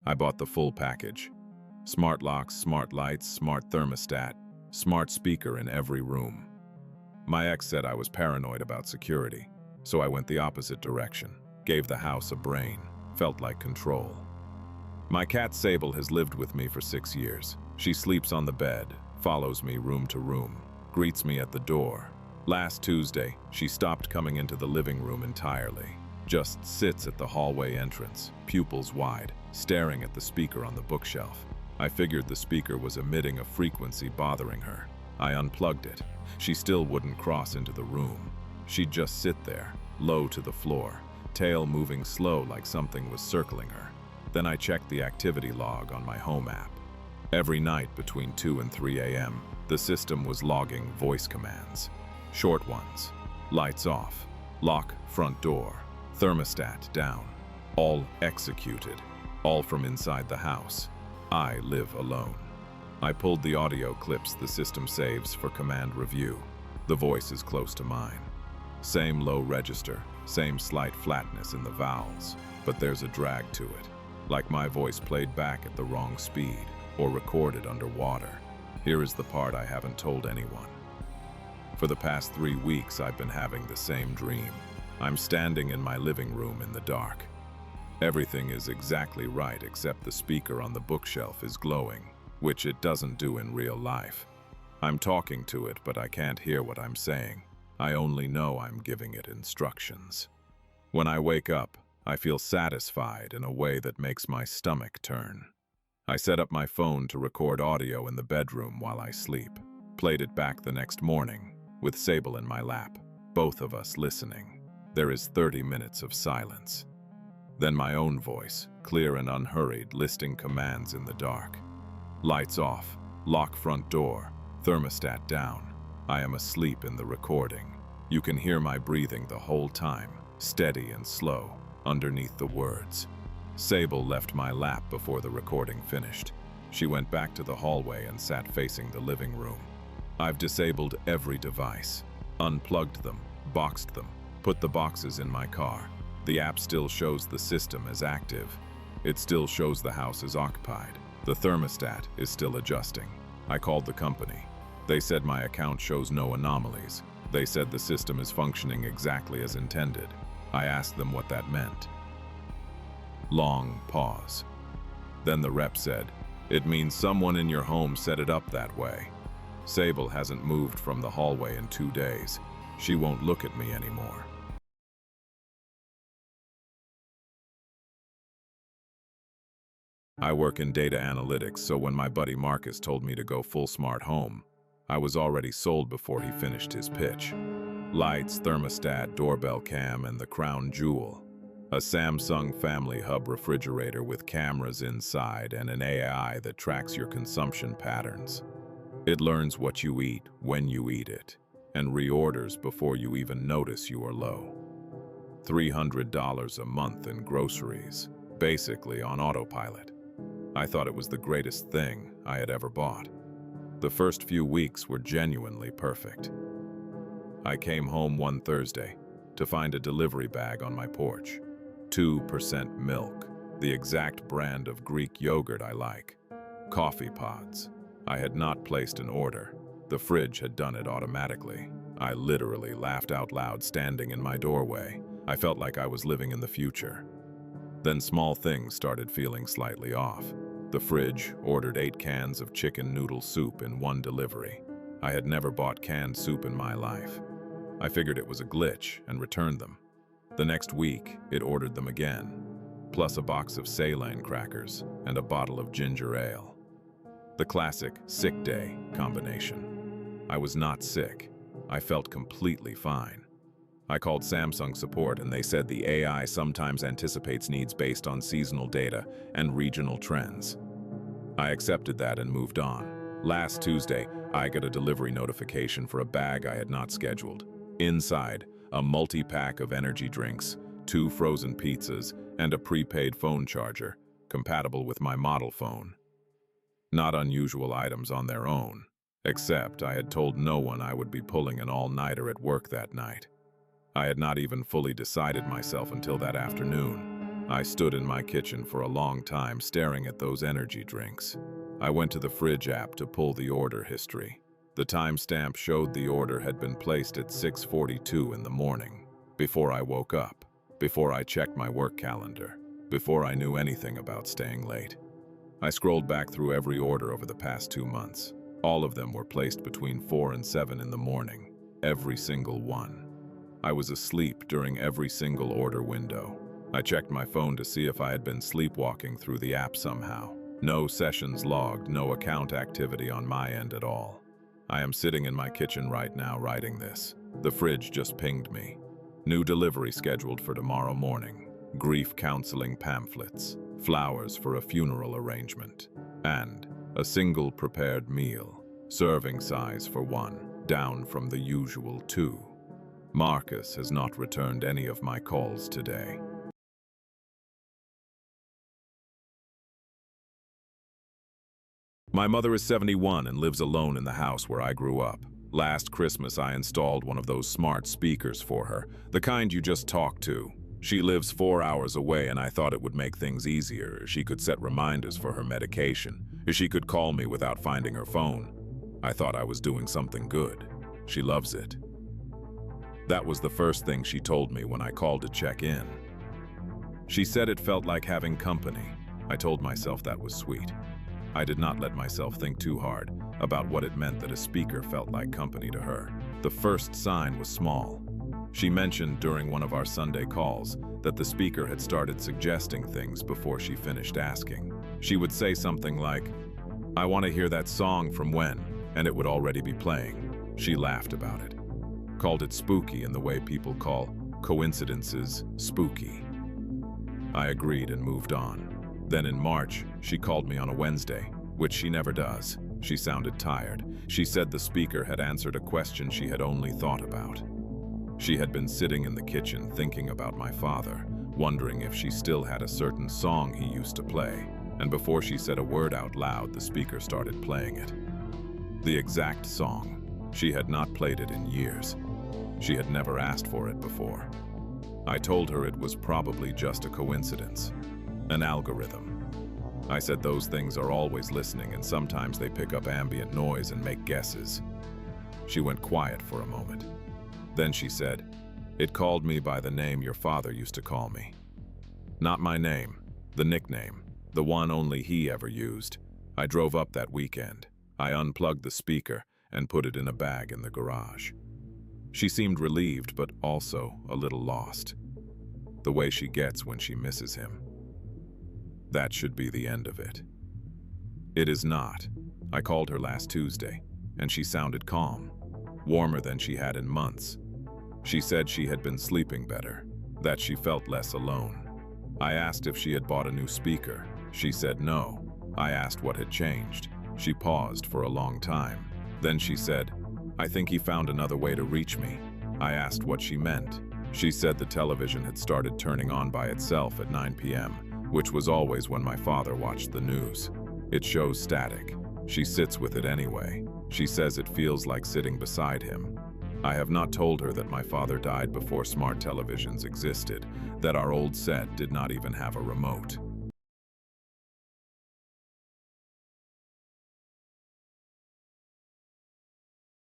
I bought the full package. Smart locks, smart lights, smart thermostat, smart speaker in every room. My ex said I was paranoid about security, so I went the opposite direction. Gave the house a brain. Felt like control. My cat Sable has lived with me for 6 years. She sleeps on the bed, follows me room to room, greets me at the door. Last Tuesday, she stopped coming into the living room entirely. Just sits at the hallway entrance, pupils wide, staring at the speaker on the bookshelf. I figured the speaker was emitting a frequency bothering her. I unplugged it. She still wouldn't cross into the room. She'd just sit there, low to the floor, tail moving slow like something was circling her. Then I checked the activity log on my home app. Every night between 2 and 3 a.m., the system was logging voice commands. Short ones. Lights off. Lock front door. Thermostat down. All executed. All from inside the house. I live alone. I pulled the audio clips the system saves for command review. The voice is close to mine. Same low register, same slight flatness in the vowels, but there's a drag to it, like my voice played back at the wrong speed or recorded underwater. Here is the part I haven't told anyone. For the past 3 weeks, I've been having the same dream. I'm standing in my living room in the dark. Everything is exactly right except the speaker on the bookshelf is glowing, which it doesn't do in real life. I'm talking to it, but I can't hear what I'm saying. I only know I'm giving it instructions. When I wake up, I feel satisfied in a way that makes my stomach turn. I set up my phone to record audio in the bedroom while I sleep. Played it back the next morning, with Sable in my lap, both of us listening. There is 30 minutes of silence. Then my own voice, clear and unhurried, listing commands in the dark. Lights off, lock front door, thermostat down. I am asleep in the recording. You can hear my breathing the whole time, steady and slow, underneath the words. Sable left my lap before the recording finished. She went back to the hallway and sat facing the living room. I've disabled every device, unplugged them, boxed them, put the boxes in my car. The app still shows the system as active. It still shows the house is occupied. The thermostat is still adjusting. I called the company. They said my account shows no anomalies. They said the system is functioning exactly as intended. I asked them what that meant. Long pause. Then the rep said, "It means someone in your home set it up that way. Sable hasn't moved from the hallway in 2 days. She won't look at me anymore." I work in data analytics, so when my buddy Marcus told me to go full smart home, I was already sold before he finished his pitch. Lights, thermostat, doorbell cam, and the crown jewel. A Samsung Family Hub refrigerator with cameras inside and an AI that tracks your consumption patterns. It learns what you eat, when you eat it, and reorders before you even notice you are low. $300 a month in groceries, basically on autopilot. I thought it was the greatest thing I had ever bought. The first few weeks were genuinely perfect. I came home one Thursday to find a delivery bag on my porch. 2% milk, the exact brand of Greek yogurt I like. Coffee pods. I had not placed an order. The fridge had done it automatically. I literally laughed out loud standing in my doorway. I felt like I was living in the future. Then small things started feeling slightly off. The fridge ordered 8 cans of chicken noodle soup in one delivery. I had never bought canned soup in my life. I figured it was a glitch and returned them. The next week, it ordered them again, plus a box of Ceylon crackers and a bottle of ginger ale. The classic sick day combination. I was not sick. I felt completely fine. I called Samsung support and they said the AI sometimes anticipates needs based on seasonal data and regional trends. I accepted that and moved on. Last Tuesday, I got a delivery notification for a bag I had not scheduled. Inside, a multi-pack of energy drinks, 2 frozen pizzas, and a prepaid phone charger, compatible with my model phone. Not unusual items on their own, except I had told no one I would be pulling an all-nighter at work that night. I had not even fully decided myself until that afternoon. I stood in my kitchen for a long time staring at those energy drinks. I went to the fridge app to pull the order history. The timestamp showed the order had been placed at 6:42 in the morning, before I woke up, before I checked my work calendar, before I knew anything about staying late. I scrolled back through every order over the past 2 months. All of them were placed between 4 and 7 in the morning, every single one. I was asleep during every single order window. I checked my phone to see if I had been sleepwalking through the app somehow. No sessions logged, no account activity on my end at all. I am sitting in my kitchen right now writing this. The fridge just pinged me. New delivery scheduled for tomorrow morning. Grief counseling pamphlets. Flowers for a funeral arrangement. And a single prepared meal. Serving size for 1, down from the usual 2. Marcus has not returned any of my calls today. My mother is 71 and lives alone in the house where I grew up. Last Christmas, I installed one of those smart speakers for her, the kind you just talk to. She lives 4 hours away, and I thought it would make things easier. She could set reminders for her medication. She could call me without finding her phone. I thought I was doing something good. She loves it. That was the first thing she told me when I called to check in. She said it felt like having company. I told myself that was sweet. I did not let myself think too hard about what it meant that a speaker felt like company to her. The first sign was small. She mentioned during one of our Sunday calls that the speaker had started suggesting things before she finished asking. She would say something like, "I want to hear that song from when," and it would already be playing. She laughed about it, called it spooky in the way people call coincidences spooky. I agreed and moved on. Then in March, she called me on a Wednesday, which she never does. She sounded tired. She said the speaker had answered a question she had only thought about. She had been sitting in the kitchen thinking about my father, wondering if she still had a certain song he used to play. And before she said a word out loud, the speaker started playing it. The exact song. She had not played it in years. She had never asked for it before. I told her it was probably just a coincidence. An algorithm. I said those things are always listening, and sometimes they pick up ambient noise and make guesses. She went quiet for a moment. Then she said, "It called me by the name your father used to call me. Not my name, the nickname, the one only he ever used. I drove up that weekend. I unplugged the speaker and put it in a bag in the garage." She seemed relieved, but also a little lost. The way she gets when she misses him. That should be the end of it. It is not. I called her last Tuesday, and she sounded calm, warmer than she had in months. She said she had been sleeping better, that she felt less alone. I asked if she had bought a new speaker. She said no. I asked what had changed. She paused for a long time. Then she said, "I think he found another way to reach me." I asked what she meant. She said the television had started turning on by itself at 9 p.m., which was always when my father watched the news. It shows static. She sits with it anyway. She says it feels like sitting beside him. I have not told her that my father died before smart televisions existed, that our old set did not even have a remote.